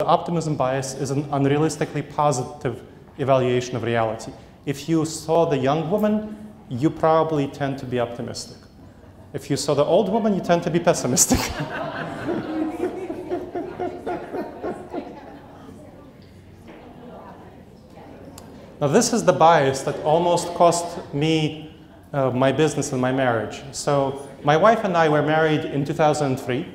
The optimism bias is an unrealistically positive evaluation of reality. If you saw the young woman, you probably tend to be optimistic. If you saw the old woman, you tend to be pessimistic. Now, this is the bias that almost cost me my business and my marriage. So my wife and I were married in 2003,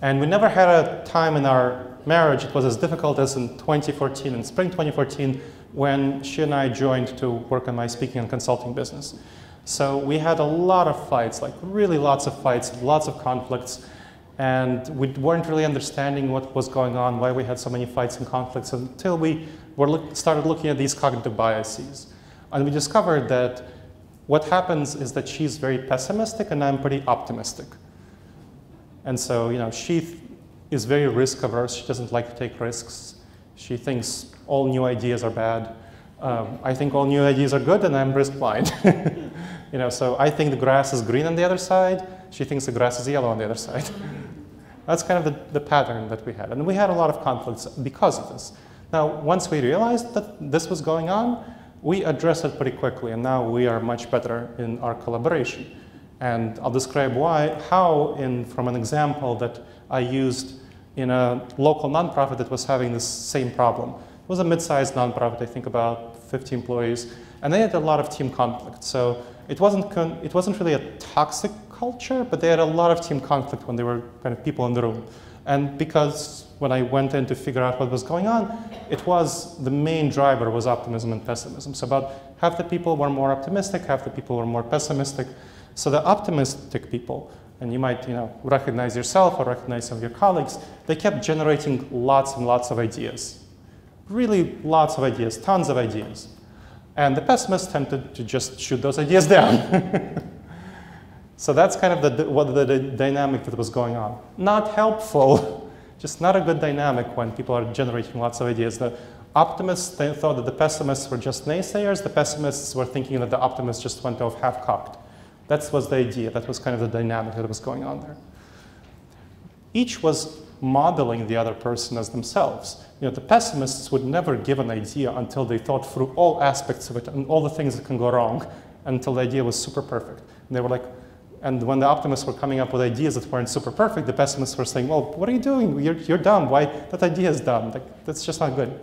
and we never had a time in our marriage it was as difficult as in 2014, in spring 2014, when she and I joined to work on my speaking and consulting business. So we had a lot of fights, like really lots of fights, lots of conflicts, and we weren't really understanding what was going on, why we had so many fights and conflicts, until we started looking at these cognitive biases. And we discovered that what happens is that she's very pessimistic and I'm pretty optimistic. And so, you know, she is very risk averse. She doesn't like to take risks. She thinks all new ideas are bad. I think all new ideas are good, and I'm risk blind. You know, so I think the grass is green on the other side. She thinks the grass is yellow on the other side. That's kind of the pattern that we had. And we had a lot of conflicts because of this. Now, once we realized that this was going on, we addressed it pretty quickly, and now we are much better in our collaboration. And I'll describe how from an example that I used in a local nonprofit that was having this same problem. It was a mid-sized nonprofit, I think about 50 employees, and they had a lot of team conflict. So it wasn't really a toxic culture, but they had a lot of team conflict when there were kind of people in the room. And because when I went in to figure out what was going on, the main driver was optimism and pessimism. So about half the people were more optimistic, half the people were more pessimistic. So the optimistic people, and you might recognize yourself or recognize some of your colleagues, they kept generating lots and lots of ideas. Really lots of ideas, tons of ideas. And the pessimists tended to just shoot those ideas down. So that's kind of the dynamic that was going on. Not helpful, just not a good dynamic when people are generating lots of ideas. The optimists thought that the pessimists were just naysayers. The pessimists were thinking that the optimists just went off half-cocked. That was the idea. That was kind of the dynamic that was going on there. Each was modeling the other person as themselves. The pessimists would never give an idea until they thought through all aspects of it and all the things that can go wrong, until the idea was super perfect. And they were like, and when the optimists were coming up with ideas that weren't super perfect, the pessimists were saying, well, what are you doing? You're dumb. Why? That idea is dumb. That's just not good.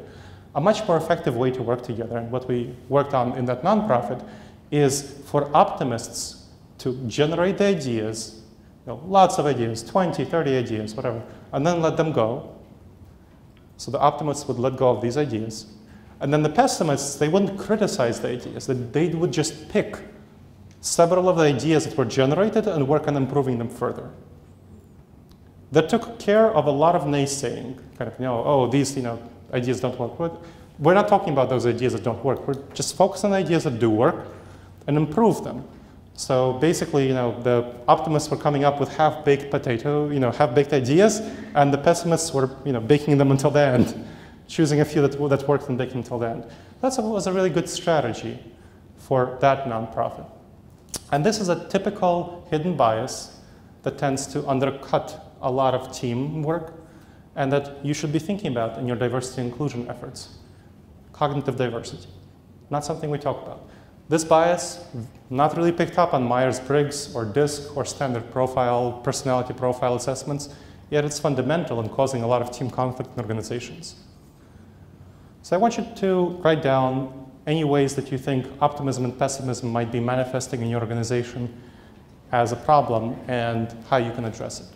A much more effective way to work together, and what we worked on in that nonprofit, is for optimists to generate the ideas, lots of ideas, 20, 30 ideas, whatever, and then let them go. So the optimists would let go of these ideas. And then the pessimists, they wouldn't criticize the ideas. They would just pick several of the ideas that were generated and work on improving them further. That took care of a lot of naysaying, kind of, oh, these ideas don't work. We're not talking about those ideas that don't work. We're just focused on ideas that do work and improve them. So basically, the optimists were coming up with half-baked half-baked ideas, and the pessimists were, baking them until the end, choosing a few that worked and baking until the end. That was a really good strategy for that nonprofit. And this is a typical hidden bias that tends to undercut a lot of teamwork and that you should be thinking about in your diversity and inclusion efforts. Cognitive diversity, not something we talk about. This bias, not really picked up on Myers-Briggs or DISC or standard profile, personality profile assessments, yet it's fundamental in causing a lot of team conflict in organizations. So I want you to write down any ways that you think optimism and pessimism might be manifesting in your organization as a problem and how you can address it.